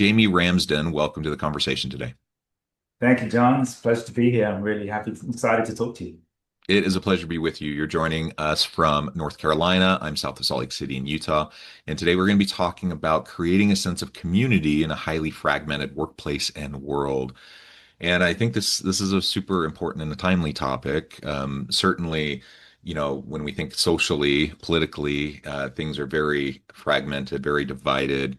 Jamie Ramsden, welcome to the conversation today. Thank you, John. It's a pleasure to be here. I'm really happy, excited to talk to you. It is a pleasure to be with you. You're joining us from North Carolina. I'm south of Salt Lake City in Utah. And today we're going to be talking about creating a sense of community in a highly fragmented workplace and world. And I think this is a super important and a timely topic. Certainly, when we think socially, politically, things are very fragmented, very divided,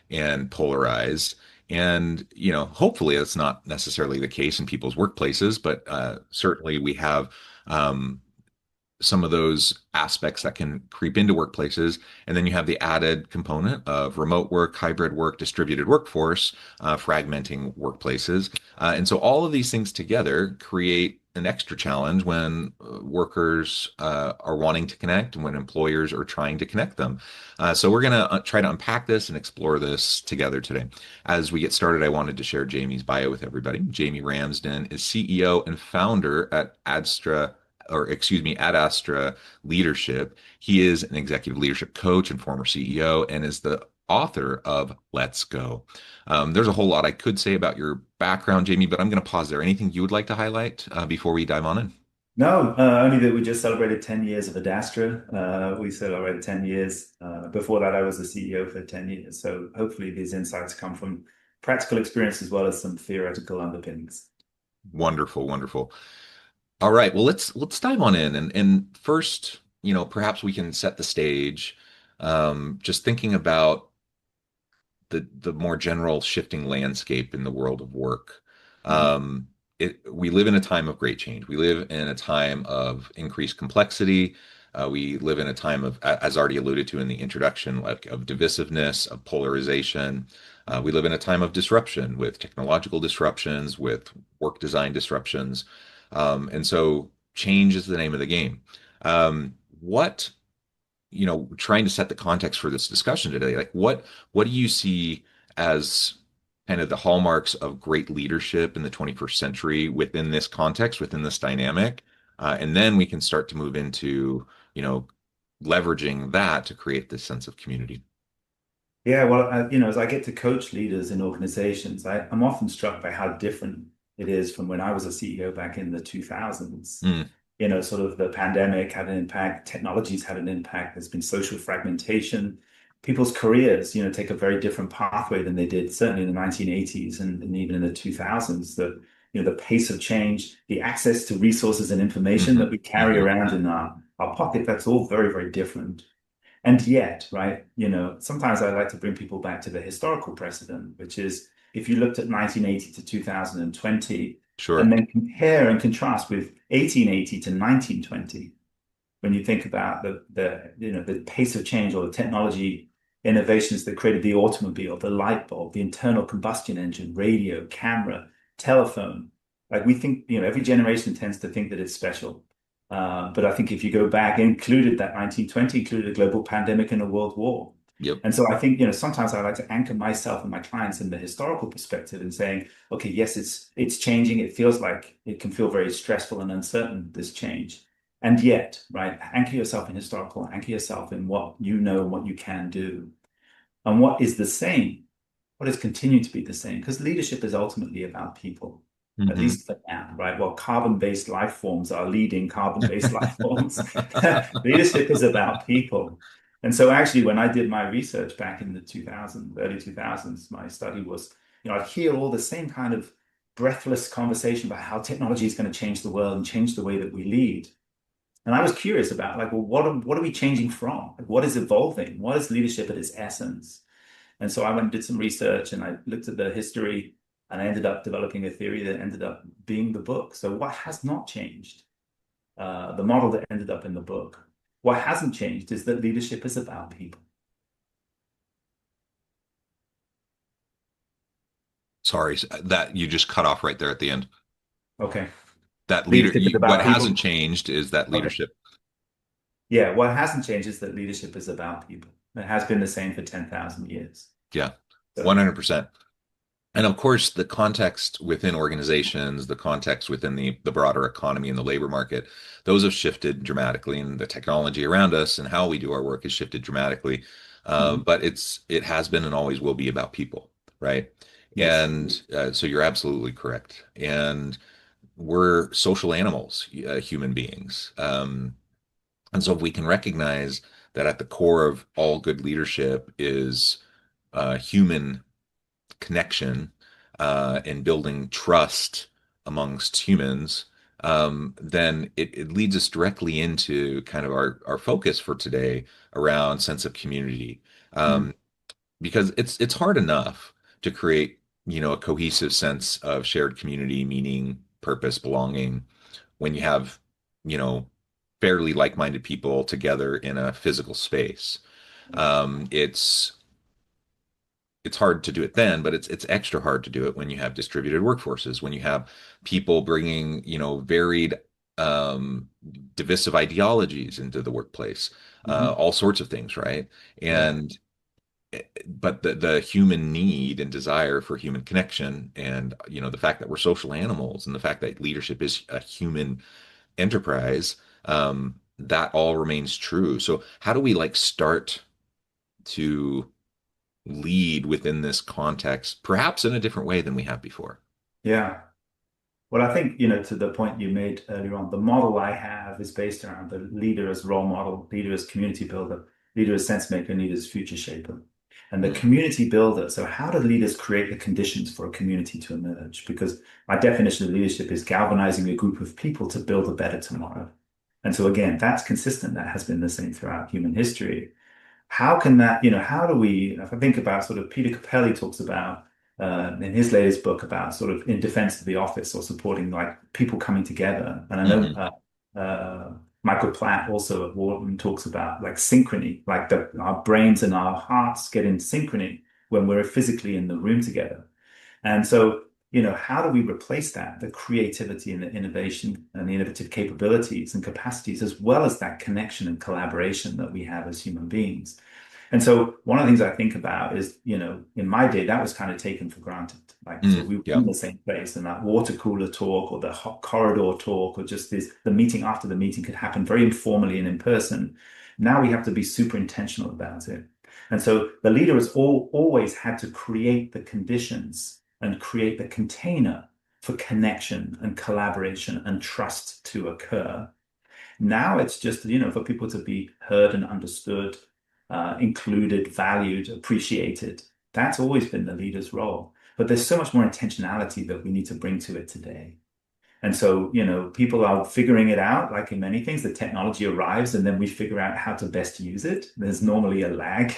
and polarized. And hopefully that's not necessarily the case in people's workplaces, but certainly we have um, some of those aspects that can creep into workplaces. And then you have the added component of remote work, hybrid work, distributed workforce, fragmenting workplaces. And so all of these things together create an extra challenge when workers are wanting to connect and when employers are trying to connect them. So we're going to try to unpack this and explore this together today. As we get started, I wanted to share Jamie's bio with everybody. Jamie Ramsden is CEO and founder at Adastra Leadership. He is an executive leadership coach and former CEO and is the author of Let's Go. There's a whole lot I could say about your background, Jamie, but I'm going to pause there. Anything you would like to highlight before we dive on in? No, only that we just celebrated 10 years of Adastra. We celebrated 10 years. Before that, I was the CEO for 10 years. So hopefully these insights come from practical experience as well as some theoretical underpinnings. Wonderful, wonderful. All right, well let's dive on in and first, perhaps we can set the stage. Just thinking about the more general shifting landscape in the world of work. Mhm. We live in a time of great change. We live in a time of increased complexity. We live in a time of, as already alluded to in the introduction, like of divisiveness, of polarization. We live in a time of disruption with technological disruptions, with work design disruptions. And so change is the name of the game. What trying to set the context for this discussion today, like what do you see as kind of the hallmarks of great leadership in the 21st century within this context, within this dynamic? And then we can start to move into, leveraging that to create this sense of community. Yeah, well, as I get to coach leaders in organizations, I'm often struck by how different it is from when I was a CEO back in the 2000s. Mm, Sort of the pandemic had an impact, technologies had an impact, there's been social fragmentation. People's careers, take a very different pathway than they did certainly in the 1980s and even in the 2000s. The pace of change, the access to resources and information hmm that we carry hmm around in our pocket, that's all very, very different. And yet, right, sometimes I like to bring people back to the historical precedent, which is if you looked at 1980 to 2020 and Sure. then compare and contrast with 1880 to 1920, when you think about the pace of change or the technology innovations that created the automobile, the light bulb, the internal combustion engine, radio, camera, telephone, like we think, every generation tends to think that it's special. But I think if you go back, included that 1920, included a global pandemic and a world war. Yep. And so I think, sometimes I like to anchor myself and my clients in the historical perspective and saying, okay, yes, it's changing. It feels like it can feel very stressful and uncertain, this change. And yet, right, anchor yourself in historical, anchor yourself in what you know and what you can do. And what is the same, what has continued to be the same, because leadership is ultimately about people, at hmm least for now, right? Well, carbon-based life forms are leading carbon-based life forms. Leadership is about people. And so actually, when I did my research back in the 2000s, early 2000s, my study was, I'd hear all the same kind of breathless conversation about how technology is going to change the world and change the way that we lead. And I was curious about, like, well, what are we changing from? Like, what is evolving? What is leadership at its essence? And so I went and did some research and I looked at the history and I ended up developing a theory that ended up being the book. So what has not changed? The model that ended up in the book. What hasn't changed is that leadership is about people. Sorry, that you just cut off right there at the end. Okay. That Leadership is what about hasn't people. changed is that Okay. leadership. Yeah, what hasn't changed is that leadership is about people. It has been the same for 10,000 years. Yeah, So, 100%. And of course, the context within organizations, the context within the broader economy and the labor market, those have shifted dramatically, and the technology around us and how we do our work has shifted dramatically. mhm. But it has been and always will be about people. right? Yes. And so you're absolutely correct. And we're social animals, human beings. And so if we can recognize that at the core of all good leadership is human connection and building trust amongst humans, then it leads us directly into kind of our focus for today around sense of community. Mm. Um, because it's hard enough to create, a cohesive sense of shared community, meaning, purpose, belonging, when you have, you know, fairly like-minded people together in a physical space. It's hard to do it then, but it's extra hard to do it when you have distributed workforces, when you have people bringing, varied um, divisive ideologies into the workplace, Mhm. all sorts of things, right? Yeah. And but the human need and desire for human connection, and the fact that we're social animals, and the fact that leadership is a human enterprise, that all remains true. So how do we like start to lead within this context, perhaps in a different way than we have before? Yeah. Well, I think, to the point you made earlier on, the model I have is based around the leader as role model, leader as community builder, leader as sense maker, and leader as future shaper. And the Mm, community builder, so how do leaders create the conditions for a community to emerge? Because my definition of leadership is galvanizing a group of people to build a better tomorrow. And so again, that's consistent. That has been the same throughout human history. How can that, how do we, if I think about sort of Peter Capelli talks about in his latest book about sort of in defense of the office or supporting like people coming together. And I know mhm, Michael Platt also at Wharton talks about like synchrony, like our brains and our hearts get in synchrony when we're physically in the room together. And so, how do we replace that, the creativity and the innovation and the innovative capabilities and capacities, as well as that connection and collaboration that we have as human beings? And so one of the things I think about is, in my day, that was kind of taken for granted. Like, so we were yeah, in the same place and that water cooler talk or the hot corridor talk or just the meeting after the meeting could happen very informally and in person. Now we have to be super intentional about it. And so the leader has always had to create the conditions and create the container for connection and collaboration and trust to occur. Now it's just, for people to be heard and understood, included, valued, appreciated. That's always been the leader's role. But there's so much more intentionality that we need to bring to it today. And so, people are figuring it out, like in many things, the technology arrives and then we figure out how to best use it. There's normally a lag,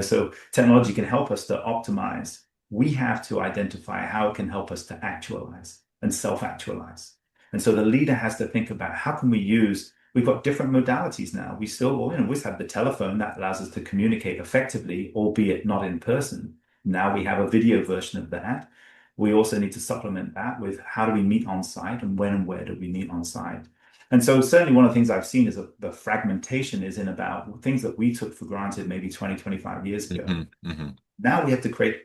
so technology can help us to optimize. We have to identify how it can help us to actualize and self-actualize. And so the leader has to think about how can we use, we've got different modalities now. We still, well, we have the telephone that allows us to communicate effectively, albeit not in person. Now we have a video version of that. We also need to supplement that with how do we meet on site and when and where do we meet on site. And so certainly one of the things I've seen is the fragmentation is in about things that we took for granted maybe 20, 25 years ago. hmm hmm Now we have to create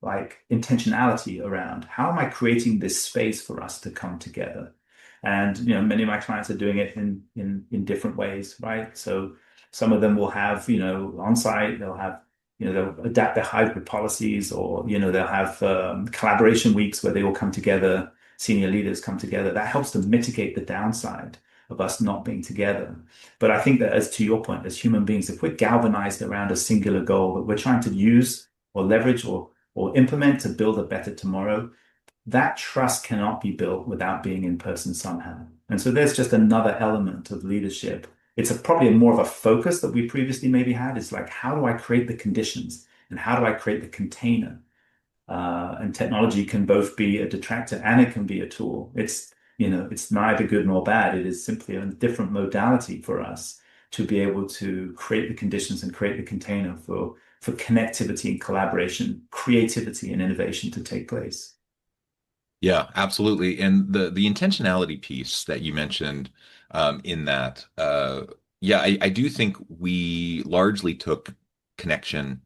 like intentionality around how am I creating this space for us to come together? And many of my clients are doing it in different ways, right? So some of them will have, on site, they'll have, they'll adapt their hybrid policies, or they'll have collaboration weeks where they all come together, senior leaders come together. That helps to mitigate the downside of us not being together. But I think that, as to your point, as human beings, if we're galvanized around a singular goal that we're trying to use or leverage or implement to build a better tomorrow, that trust cannot be built without being in person somehow. And so there's just another element of leadership. It's probably more of a focus that we previously maybe had. It's like, how do I create the conditions and how do I create the container? And technology can both be a detractor and it can be a tool. It's neither good nor bad. It is simply a different modality for us to be able to create the conditions and create the container for connectivity and collaboration, creativity and innovation to take place. Yeah, absolutely. And the intentionality piece that you mentioned, in that, yeah, I do think we largely took connection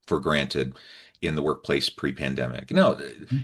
for granted. in the workplace pre-pandemic. Now,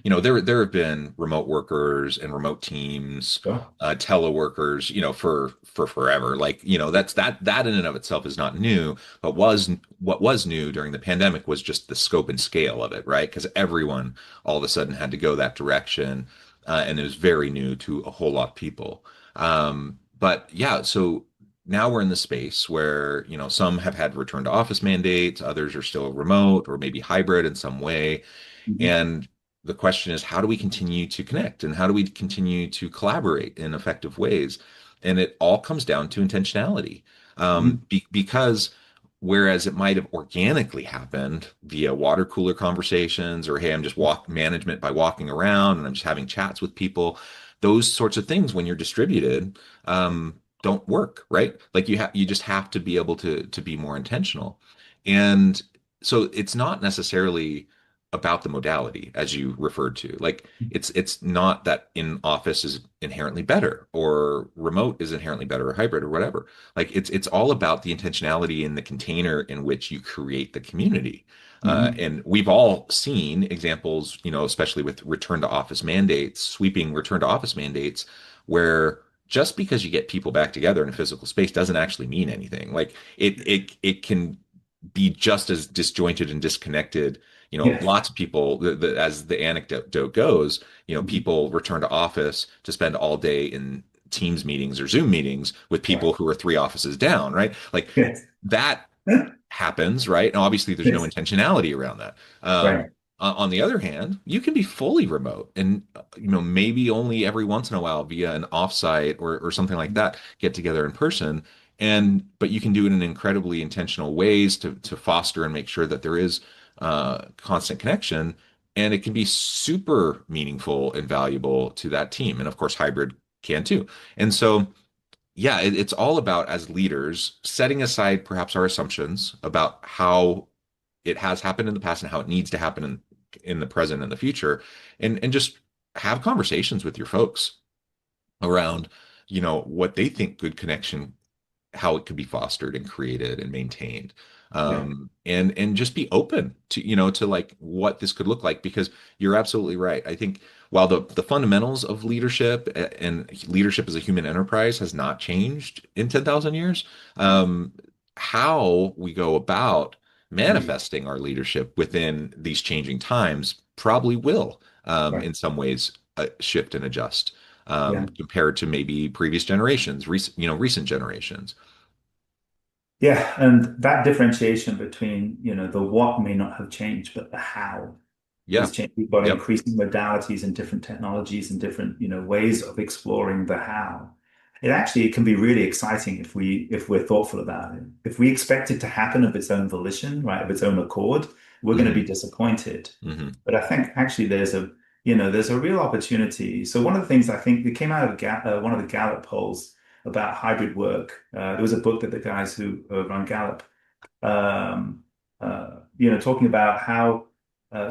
there have been remote workers and remote teams, Sure. teleworkers, for forever. Like, that in and of itself is not new, but what was new during the pandemic was just the scope and scale of it, right? Because everyone all of a sudden had to go that direction, and it was very new to a whole lot of people. But yeah, so now we're in the space where, some have had return to office mandates, others are still remote or maybe hybrid in some way. Mhm. And the question is, how do we continue to connect and how do we continue to collaborate in effective ways? And it all comes down to intentionality. Mhm. Because whereas it might have organically happened via water cooler conversations or, hey, I'm just walk management by walking around and I'm just having chats with people, those sorts of things when you're distributed, don't work, right? Like you just have to be able to be more intentional. And so it's not necessarily about the modality as you referred to. Like it's not that in office is inherently better or remote is inherently better or hybrid or whatever. Like it's all about the intentionality in the container in which you create the community. Mhm. And we've all seen examples, especially with return to office mandates, sweeping return to office mandates, where just because you get people back together in a physical space doesn't actually mean anything. Like it can be just as disjointed and disconnected. Yes. Lots of people, as the anecdote goes, Mhm. people return to office to spend all day in Teams meetings or Zoom meetings with Right. people who are three offices down, right? Like Yes. that happens, right? And obviously, there's no Yes. intentionality around that. Right. On the other hand, you can be fully remote and, maybe only every once in a while via an offsite or something like that, get together in person. But you can do it in incredibly intentional ways to foster and make sure that there is constant connection. And it can be super meaningful and valuable to that team. And of course, hybrid can too. And so, yeah, it's all about as leaders setting aside perhaps our assumptions about how it has happened in the past and how it needs to happen in the present and the future, and just have conversations with your folks around, what they think good connection, how it could be fostered and created and maintained. Yeah. And just be open to, to like what this could look like, because you're absolutely right. I think while the fundamentals of leadership and leadership as a human enterprise has not changed in 10,000 years, um, how we go about Mhm. manifesting our leadership within these changing times probably will, Right. in some ways, shift and adjust, Yeah. compared to maybe previous generations, recent generations. Yeah. And that differentiation between, the what may not have changed, but the how is Yeah. changed. We've got Yep. increasing modalities and different technologies and different, ways of exploring the how. It can be really exciting if we're thoughtful about it. If we expect it to happen of its own volition, right, of its own accord, we're going to be Hmm. disappointed. Hmm. But I think actually there's a real opportunity. So one of the things I think that came out of one of the Gallup polls about hybrid work, there was a book that the guys who run Gallup um, talking about how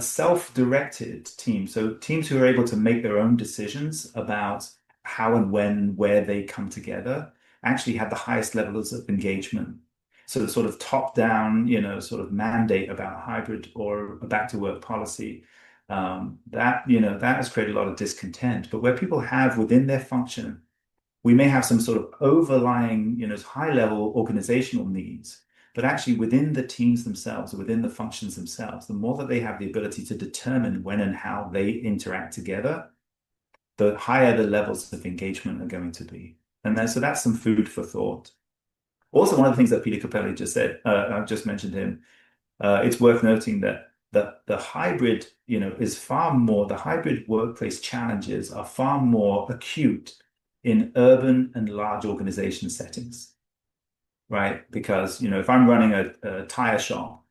self-directed teams, so teams who are able to make their own decisions about how and when, where they come together, actually have the highest levels of engagement. So the sort of top-down, sort of mandate about hybrid or a back-to-work policy, that has created a lot of discontent. But where people have within their function, we may have some sort of overlying, high level organizational needs, but actually within the teams themselves, or within the functions themselves, the more that they have the ability to determine when and how they interact together, the higher the levels of engagement are going to be. And then, so that's some food for thought. Also, one of the things that Peter Capelli just said, I just mentioned him, it's worth noting that the hybrid, the hybrid workplace challenges are far more acute in urban and large organization settings, right? Because, if I'm running a tire shop,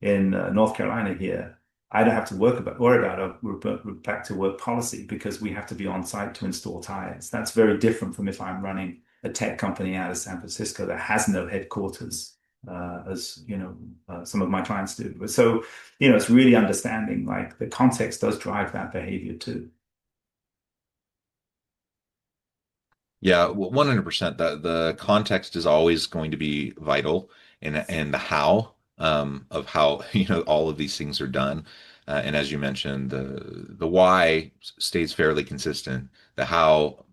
in North Carolina here, I don't have to worry about a back to work policy because we have to be on site to install tires. That's very different from if I'm running a tech company out of San Francisco that has no headquarters, as some of my clients do. But so, it's really understanding like the context does drive that behavior too. Yeah, 100%. The context is always going to be vital, and the how. of how all of these things are done. And as you mentioned, the why stays fairly consistent. The how,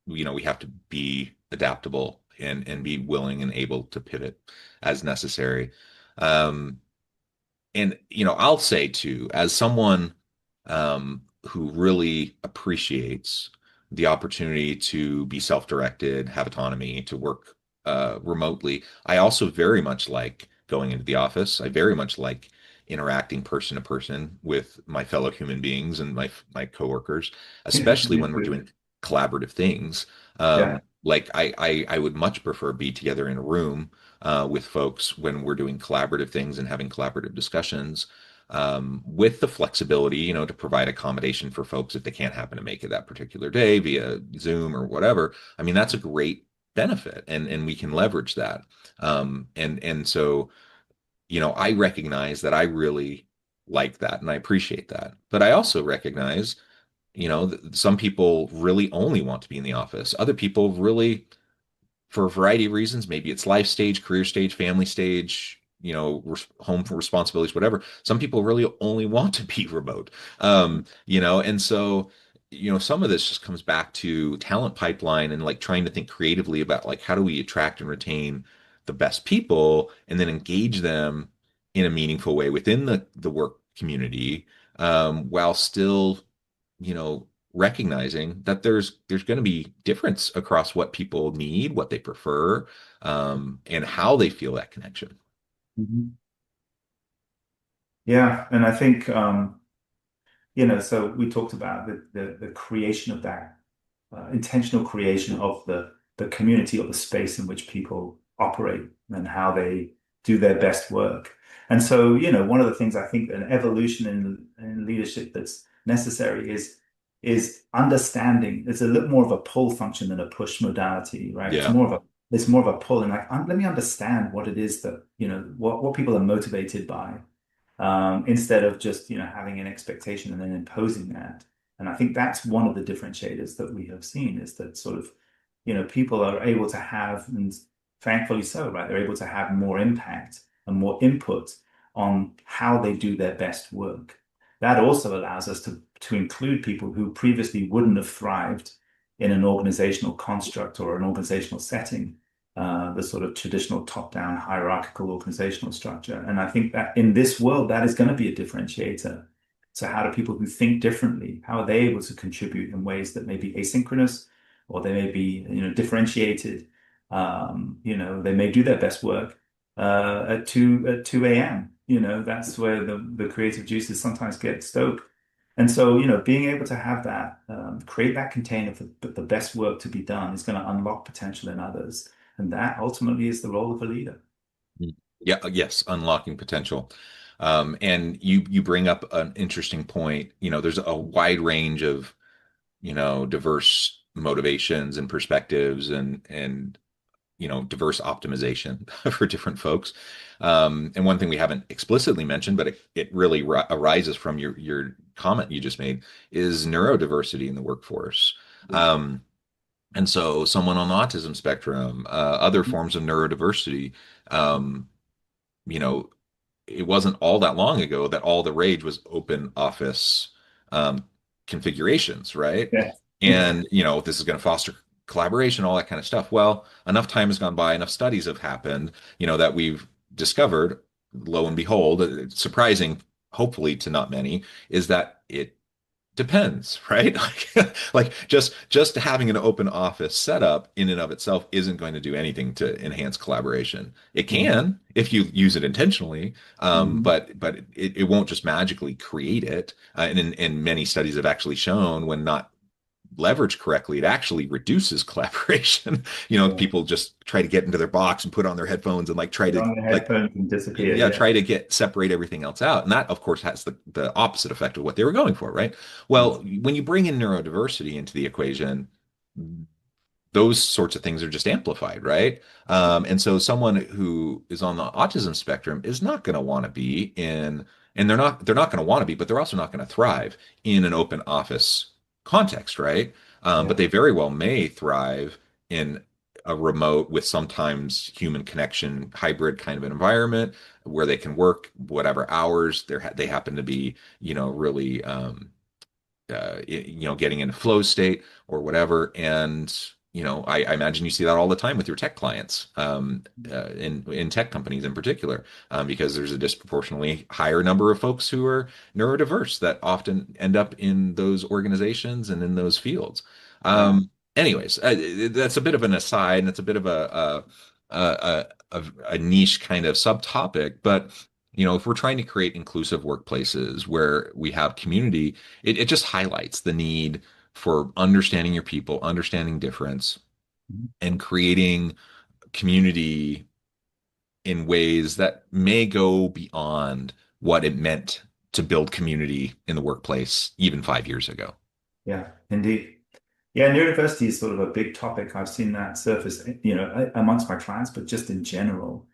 we have to be adaptable and be willing and able to pivot as necessary. Um, and I'll say too, as someone who really appreciates the opportunity to be self-directed, have autonomy, to work remotely, I also very much like going into the office. I very much like interacting person to person with my fellow human beings and my coworkers, Yeah, especially me when we're too. doing collaborative things. Yeah. Like I would much prefer be together in a room with folks when we're doing collaborative things and having collaborative discussions, with the flexibility, to provide accommodation for folks if they can't happen to make it that particular day via Zoom or whatever. I mean, that's a great benefit, and we can leverage that. And so, I recognize that I really like that and I appreciate that. But I also recognize, some people really only want to be in the office. Other people really, for a variety of reasons. Maybe it's life stage, career stage, family stage, home responsibilities, whatever. Some people really only want to be remote. And so, some of this just comes back to talent pipeline and like trying to think creatively about like how do we attract and retain the best people and then engage them in a meaningful way within the work community, while still, you know, recognizing that there's going to be difference across what people need, what they prefer, and how they feel that connection. Mhm. Yeah, and I think so we talked about the creation of that intentional creation of the community or the space in which people operate and how they do their best work. And so, one of the things I think an evolution in leadership that's necessary is understanding. It's a little more of a pull function than a push modality, right? Yeah. It's more of a pull, and like let me understand what it is that what people are motivated by, instead of just having an expectation and then imposing that. And I think that's one of the differentiators that we have seen is that sort of people are able to have, and thankfully so, right? They're able to have more impact and more input on how they do their best work. That also allows us to include people who previously wouldn't have thrived in an organizational construct or an organizational setting, the sort of traditional top-down hierarchical organizational structure. And I think that in this world, that is going to be a differentiator. So how do people who think differently, how are they able to contribute in ways that may be asynchronous, or they may be, differentiated? They may do their best work at 2 a.m. That's where the creative juices sometimes get stoked. And so, being able to have that, create that container for the best work to be done is going to unlock potential in others. And that ultimately is the role of a leader. Yeah, yes, unlocking potential. And you bring up an interesting point. There's a wide range of, diverse motivations and perspectives and diverse optimization for different folks. And one thing we haven't explicitly mentioned, but it really arises from your comment you just made, is neurodiversity in the workforce. Um, and so someone on the autism spectrum, other forms of neurodiversity, um, you know, it wasn't all that long ago that all the rage was open office um, configurations, right? Yeah. And this is going to foster collaboration, all that kind of stuff. Well, enough time has gone by, enough studies have happened, that we've discovered, lo and behold, surprising, hopefully to not many, is that it depends, right? Like just having an open office setup in and of itself isn't going to do anything to enhance collaboration. It can if you use it intentionally, Mhm. but it won't just magically create it. And many studies have actually shown when not leveraged correctly, it actually reduces collaboration. Yeah. People just try to get into their box and put on their headphones and like try Put to on the like headphones and disappear. yeah, Yeah. try to get separate everything else out. And that, of course, has the opposite effect of what they were going for, right? Mm. Well, when you bring in neurodiversity into the equation, those sorts of things are just amplified, right? And so someone who is on the autism spectrum is not going to want to be in, and they're not going to want to be, but they're also not going to thrive in an open office context, right? But Yeah. they very well may thrive in a remote with sometimes human connection hybrid kind of an environment where they can work whatever hours they happen to be, really getting in a flow state or whatever. And, I imagine you see that all the time with your tech clients, in tech companies in particular, because there's a disproportionately higher number of folks who are neurodiverse that often end up in those organizations and in those fields. Yeah. Anyways, that's a bit of an aside, and it's a bit of a niche kind of subtopic, but if we're trying to create inclusive workplaces where we have community, it just highlights the need for understanding your people, understanding difference, and creating community in ways that may go beyond what it meant to build community in the workplace even 5 years ago. Yeah, indeed. Yeah, neurodiversity is sort of a big topic. I've seen that surface, amongst my clients, but just in general,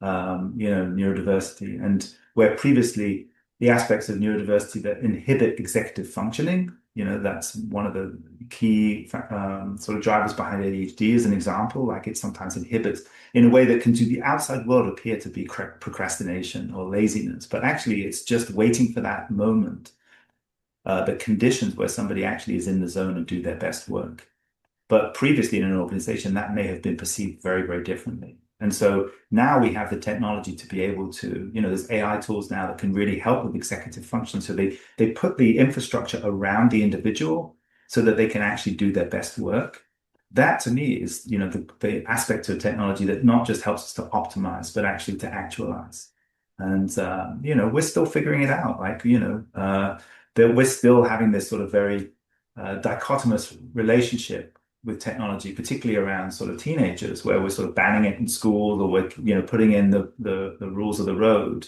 neurodiversity, and where previously the aspects of neurodiversity that inhibit executive functioning, that's one of the key sort of drivers behind ADHD as an example. Like it sometimes inhibits in a way that can to the outside world appear to be procrastination or laziness, but actually it's just waiting for that moment, the conditions where somebody actually is in the zone and do their best work. But previously in an organization, that may have been perceived very, very differently. And so now we have the technology to be able to, there's AI tools now that can really help with executive function. So they put the infrastructure around the individual so that they can actually do their best work. That to me is, the aspect of technology that not just helps us to optimize, but actually to actualize. And, we're still figuring it out. Like, that we're still having this sort of very dichotomous relationship with technology, particularly around sort of teenagers, where we're sort of banning it in school or we're, putting in the rules of the road.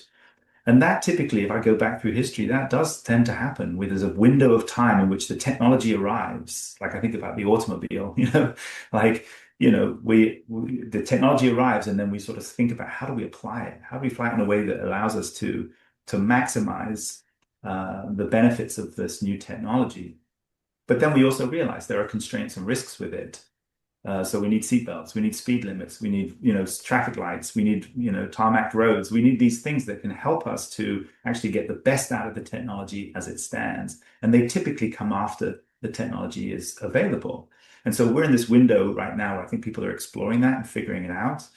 And that typically, if I go back through history, that does tend to happen with there's a window of time in which the technology arrives. Like I think about the automobile, like, the technology arrives and then we sort of think about how do we apply it? How do we apply it in a way that allows us to maximize the benefits of this new technology? But then we also realize there are constraints and risks with it. So we need seatbelts, we need speed limits, we need, traffic lights, we need, tarmac roads. We need these things that can help us to actually get the best out of the technology as it stands. And they typically come after the technology is available. And so we're in this window right now where I think people are exploring that and figuring it out.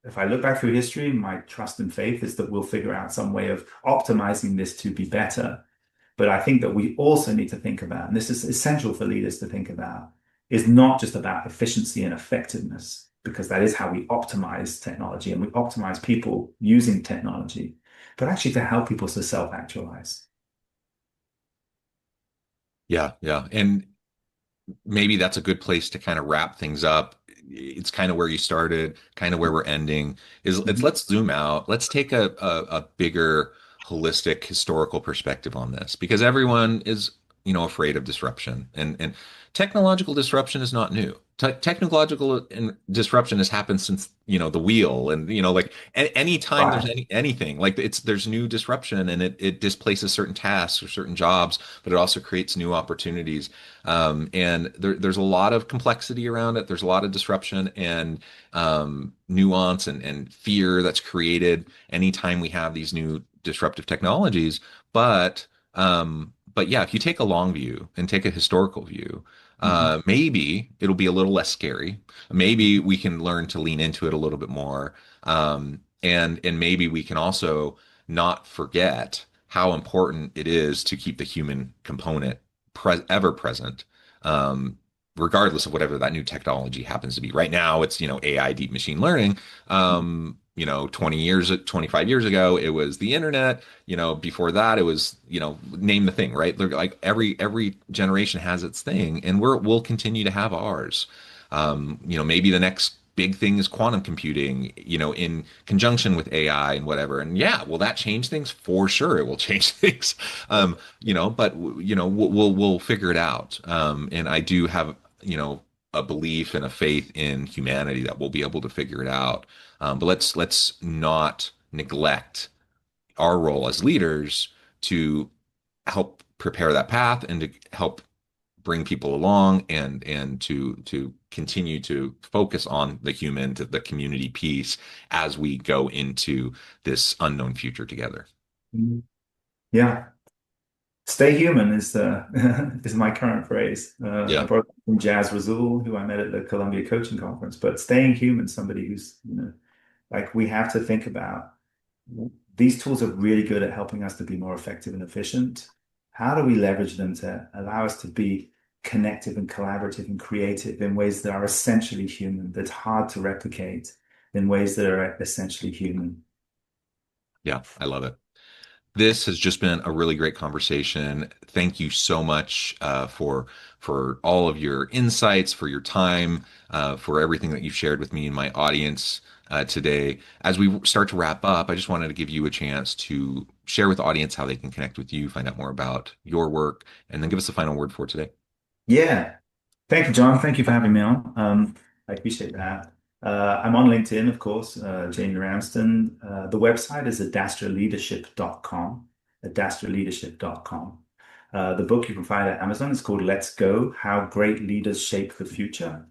If I look back through history, my trust and faith is that we'll figure out some way of optimizing this to be better. But I think that we also need to think about, and this is essential for leaders to think about, is not just about efficiency and effectiveness, because that is how we optimize technology and we optimize people using technology, but actually to help people to self-actualize. Yeah, yeah. And maybe that's a good place to kind of wrap things up. It's kind of where you started, kind of where we're ending. Let's zoom out. Let's take a bigger holistic historical perspective on this because everyone is, afraid of disruption and technological disruption is not new. Technological disruption has happened since, the wheel and, like anytime there's Right. anything like there's new disruption and it displaces certain tasks or certain jobs, but it also creates new opportunities. And there's a lot of complexity around it. There's a lot of disruption and nuance and fear that's created anytime we have these new disruptive technologies. But yeah, if you take a long view and take a historical view, Mhm. maybe it'll be a little less scary. Maybe we can learn to lean into it a little bit more. And maybe we can also not forget how important it is to keep the human component ever present, regardless of whatever that new technology happens to be. Right now, it's, AI, deep machine learning. 20 years, 25 years ago, it was the internet. Before that, it was, name the thing, right? Like every generation has its thing, and we'll continue to have ours. Maybe the next big thing is quantum computing, in conjunction with AI and whatever. And yeah, will that change things? For sure, it will change things. But we'll figure it out. And I do have, a belief and a faith in humanity that we'll be able to figure it out. But let's not neglect our role as leaders to help prepare that path and to help bring people along and to continue to focus on the human, to the community piece as we go into this unknown future together. Mhm. Yeah. Stay human is is my current phrase. I Yeah. brought it from Jazz Razul, who I met at the Columbia Coaching Conference. But staying human, somebody who's, like we have to think about these tools are really good at helping us to be more effective and efficient. How do we leverage them to allow us to be connective and collaborative and creative in ways that are essentially human, that's hard to replicate in ways that are essentially human? Yeah, I love it. This has just been a really great conversation. Thank you so much for all of your insights, for your time, for everything that you've shared with me and my audience today. As we start to wrap up, I just wanted to give you a chance to share with the audience how they can connect with you, find out more about your work, and then give us the final word for today. Yeah. Thank you, John. Thank you for having me on. I appreciate that. I'm on LinkedIn, of course, Jamie Ramsden. The website is adastraleadership.com, adastraleadership.com. The book you can find at Amazon is called Let's Go, How Great Leaders Shape the Future.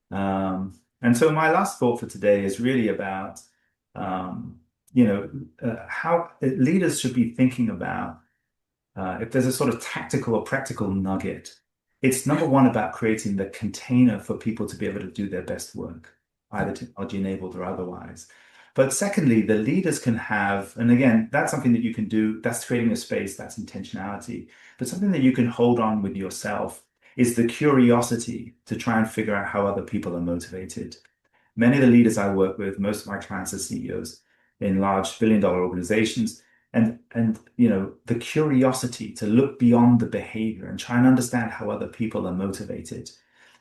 And so my last thought for today is really about, how leaders should be thinking about if there's a sort of tactical or practical nugget, it's number one about creating the container for people to be able to do their best work, either technology enabled or otherwise. But secondly, the leaders can have, and again, that's something that you can do, that's creating a space, that's intentionality. But something that you can hold on with yourself is the curiosity to try and figure out how other people are motivated. Many of the leaders I work with, most of my clients are CEOs in large billion-dollar organizations. And the curiosity to look beyond the behavior and try and understand how other people are motivated.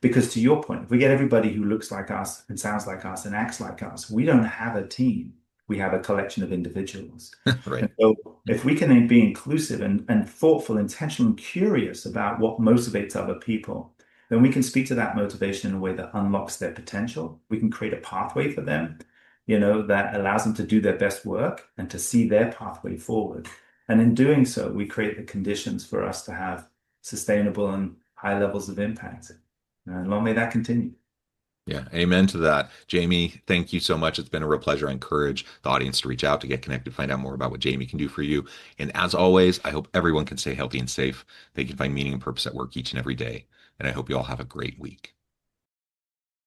Because to your point, if we get everybody who looks like us and sounds like us and acts like us, we don't have a team. We have a collection of individuals. Right. And so if we can be inclusive and thoughtful, intentional, and curious about what motivates other people, then we can speak to that motivation in a way that unlocks their potential. We can create a pathway for them, that allows them to do their best work and to see their pathway forward. And in doing so, we create the conditions for us to have sustainable and high levels of impact. And long may that continue. Yeah, amen to that. Jamie, thank you so much. It's been a real pleasure. I encourage the audience to reach out, to get connected, find out more about what Jamie can do for you. And as always, I hope everyone can stay healthy and safe. They can find meaning and purpose at work each and every day. And I hope you all have a great week.